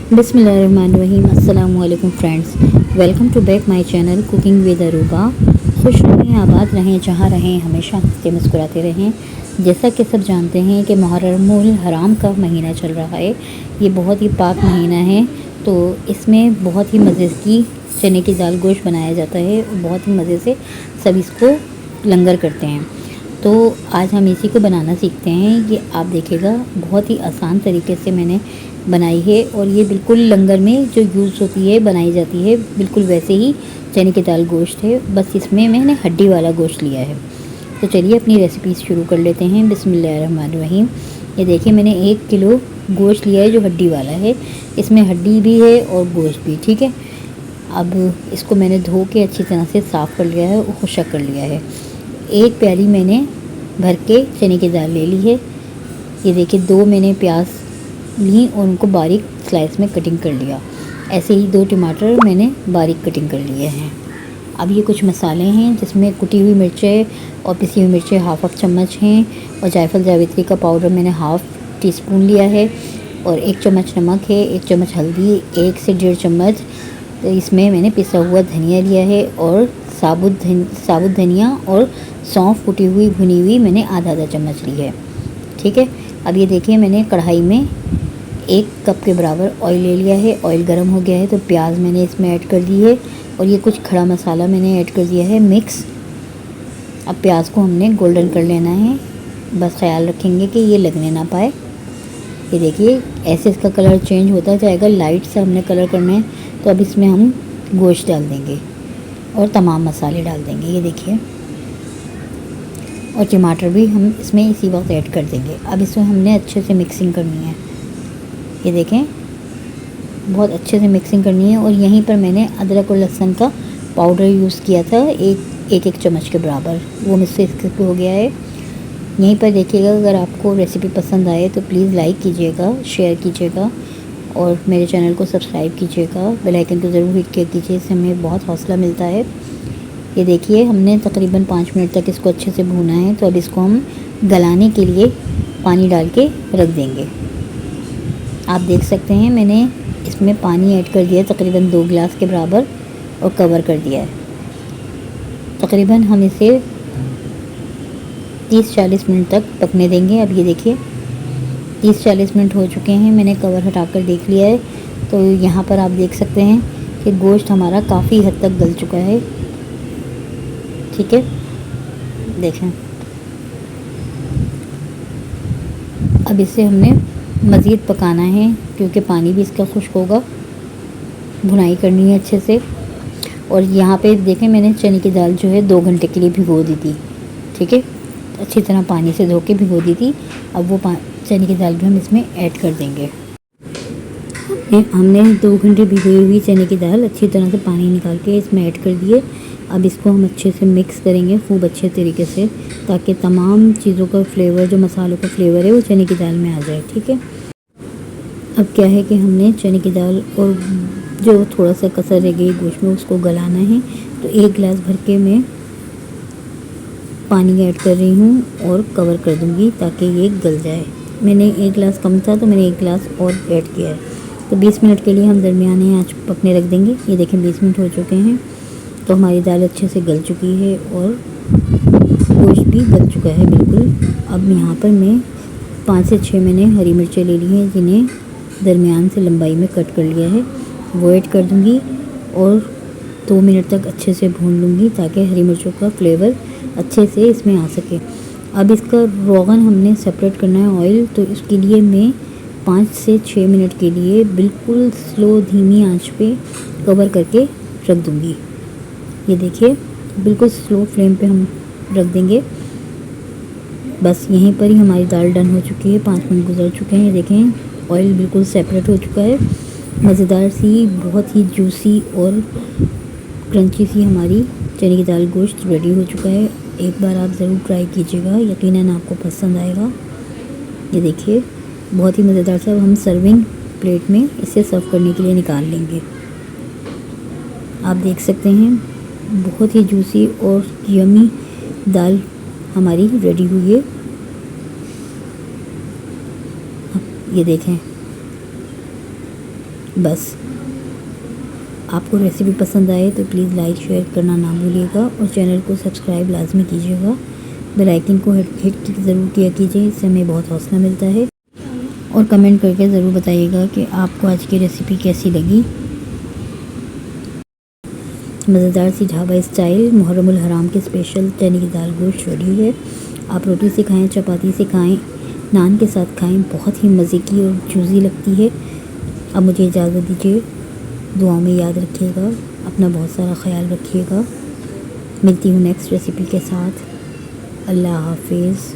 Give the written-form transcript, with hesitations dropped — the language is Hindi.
बिस्मिल्लाहिर्रहमानिर्रहीम। अस्सलामु अलैकुम friends, welcome to back my channel cooking with Aruba. खुश रहें, आबाद रहें, जहाँ रहें हमेशा हंसते मुस्कुराते रहें। जैसा कि सब जानते हैं कि मुहर्रमुल हराम का महीना चल रहा है। ये बहुत ही पाक महीना है, तो इसमें बहुत ही मज़े की चने की दाल गोश्त बनाया जाता है और बहुत ही मज़े से सब इसको लंगर करते हैं। तो आज हम इसी को बनाना सीखते हैं। ये आप देखिएगा, बहुत ही आसान तरीके से मैंने बनाई है और ये बिल्कुल लंगर में जो यूज़ होती है, बनाई जाती है, बिल्कुल वैसे ही चने की दाल गोश्त है। बस इसमें मैंने हड्डी वाला गोश्त लिया है। तो चलिए अपनी रेसिपी शुरू कर लेते हैं। बिस्मिल्लाहिर्रहमानिर्रहीम। ये देखिए, मैंने 1 किलो गोश्त लिया है जो हड्डी वाला है। इसमें हड्डी भी है और गोश्त भी, ठीक है। अब इसको मैंने धो के अच्छी तरह से साफ़ कर लिया है और खुशक कर लिया है। 1 प्याली मैंने भर के चने की दाल ले ली है। ये देखिए, 2 मैंने प्याज ली और उनको बारीक स्लाइस में कटिंग कर लिया। ऐसे ही 2 टमाटर मैंने बारीक कटिंग कर लिए हैं। अब ये कुछ मसाले हैं जिसमें कुटी हुई मिर्चें और पिसी हुई मिर्चें हाफ चम्मच हैं और जायफल जावित्री का पाउडर मैंने हाफ़ टी स्पून लिया है और 1 चम्मच नमक है, 1 चम्मच हल्दी, 1 से 1.5 चम्मच तो इसमें मैंने पिसा हुआ धनिया लिया है और साबुत धनिया और सौंफ कुटी हुई भुनी हुई मैंने आधा चम्मच ली है, ठीक है। अब ये देखिए, मैंने कढ़ाई में 1 कप के बराबर ऑयल ले लिया है। ऑयल गर्म हो गया है तो प्याज मैंने इसमें ऐड कर दी है और ये कुछ खड़ा मसाला मैंने ऐड कर दिया है मिक्स। अब प्याज को हमने गोल्डन कर लेना है, बस ख्याल रखेंगे कि ये लगने ना पाए। ये देखिए, ऐसे इसका कलर चेंज होता जाएगा। लाइट से हमने कलर करना है। तो अब इसमें हम गोश्त डाल देंगे और तमाम मसाले डाल देंगे। ये देखिए, और टमाटर भी हम इसमें इसी वक्त ऐड कर देंगे। अब इसमें हमने अच्छे से मिक्सिंग करनी है। ये देखें, बहुत अच्छे से मिक्सिंग करनी है। और यहीं पर मैंने अदरक और लहसुन का पाउडर यूज़ किया था, एक चम्मच के बराबर, वो मुझसे स्किप हो गया है। यहीं पर देखिएगा, अगर आपको रेसिपी पसंद आए तो प्लीज़ लाइक कीजिएगा, शेयर कीजिएगा और मेरे चैनल को सब्सक्राइब कीजिएगा। बेल आइकन को ज़रूर हिट कीजिए, इससे हमें बहुत हौसला मिलता है। ये देखिए, हमने तकरीबन 5 मिनट तक इसको अच्छे से भूना है। तो अब इसको हम गलाने के लिए पानी डाल के रख देंगे। आप देख सकते हैं, मैंने इसमें पानी ऐड कर दिया तकरीबन 2 गिलास के बराबर और कवर कर दिया है। तकरीबन हम इसे 30-40 मिनट तक पकने देंगे। अब ये देखिए, 30-40 मिनट हो चुके हैं। मैंने कवर हटाकर देख लिया है। तो यहाँ पर आप देख सकते हैं कि गोश्त हमारा काफ़ी हद तक गल चुका है, ठीक है। देखें, अब इसे हमने मज़ीद पकाना है क्योंकि पानी भी इसका खुश्क होगा। भुनाई करनी है अच्छे से। और यहाँ पे देखें, मैंने चने की दाल जो है 2 घंटे के लिए भिगो दी थी, ठीक है। अच्छी तरह पानी से धो के भिगो दी थी। अब वो चने की दाल भी हम इसमें ऐड कर देंगे। हमने 2 घंटे भिगोई हुई चने की दाल अच्छी तरह से पानी निकाल के इसमें ऐड कर दिए। अब इसको हम अच्छे से मिक्स करेंगे खूब अच्छे तरीके से, ताकि तमाम चीज़ों का फ्लेवर, जो मसालों का फ्लेवर है, वो चने की दाल में आ जाए, ठीक है। अब क्या है कि हमने चने की दाल और जो थोड़ा सा कसर रह गई गोश्त में, उसको गलाना है। तो 1 गिलास भर के मैं पानी ऐड कर रही हूँ और कवर कर दूँगी ताकि ये गल जाए। मैंने 1 गिलास कम था तो मैंने 1 गिलास और ऐड किया है। तो 20 मिनट के लिए हम दरमियाने आंच पकने रख देंगे। ये देखें, 20 मिनट हो चुके हैं तो हमारी दाल अच्छे से गल चुकी है और गोश्त भी गल चुका है बिल्कुल। अब यहाँ पर मैं 5 से 6 मैंने हरी मिर्चें ले ली हैं, जिन्हें दरमियान से लंबाई में कट कर लिया है, वो ऐड कर दूँगी और 2 मिनट तक अच्छे से भून लूँगी ताकि हरी मिर्चों का फ्लेवर अच्छे से इसमें आ सके। अब इसका रोगन हमने सेपरेट करना है ऑयल, तो इसके लिए मैं 5 से 6 मिनट के लिए बिल्कुल स्लो धीमी आंच पे कवर करके रख दूँगी। ये देखिए, बिल्कुल स्लो फ्लेम पे हम रख देंगे। बस यहीं पर ही हमारी दाल डन हो चुकी है। 5 मिनट गुजर चुके हैं। ये देखें, ऑयल बिल्कुल सेपरेट हो चुका है। मज़ेदार सी, बहुत ही जूसी और क्रंची सी हमारी चने की दाल गोश्त रेडी हो चुका है। एक बार आप ज़रूर ट्राई कीजिएगा, यकीनन आपको पसंद आएगा। ये देखिए, बहुत ही मज़ेदार सा। अब हम सर्विंग प्लेट में इसे सर्व करने के लिए निकाल लेंगे। आप देख सकते हैं, बहुत ही जूसी और यमी दाल हमारी रेडी हुई है। ये देखें, बस आपको रेसिपी पसंद आए तो प्लीज़ लाइक शेयर करना ना भूलिएगा और चैनल को सब्सक्राइब लाजमी कीजिएगा। बेल आइकन को हिट ज़रूर किया कीजिए, इससे हमें बहुत हौसला मिलता है। और कमेंट करके ज़रूर बताइएगा कि आपको आज की रेसिपी कैसी लगी। मज़ेदार सी ढाबा स्टाइल मुहर्रमुल हराम के स्पेशल चने की दाल गोश्त रेडी है। आप रोटी से खाएं, चपाती से खाएं, नान के साथ खाएं, बहुत ही मज़े की और जूसी लगती है। अब मुझे इजाज़त दीजिए, दुआओं में याद रखिएगा, अपना बहुत सारा ख्याल रखिएगा। मिलती हूँ नेक्स्ट रेसिपी के साथ। अल्लाह हाफिज़।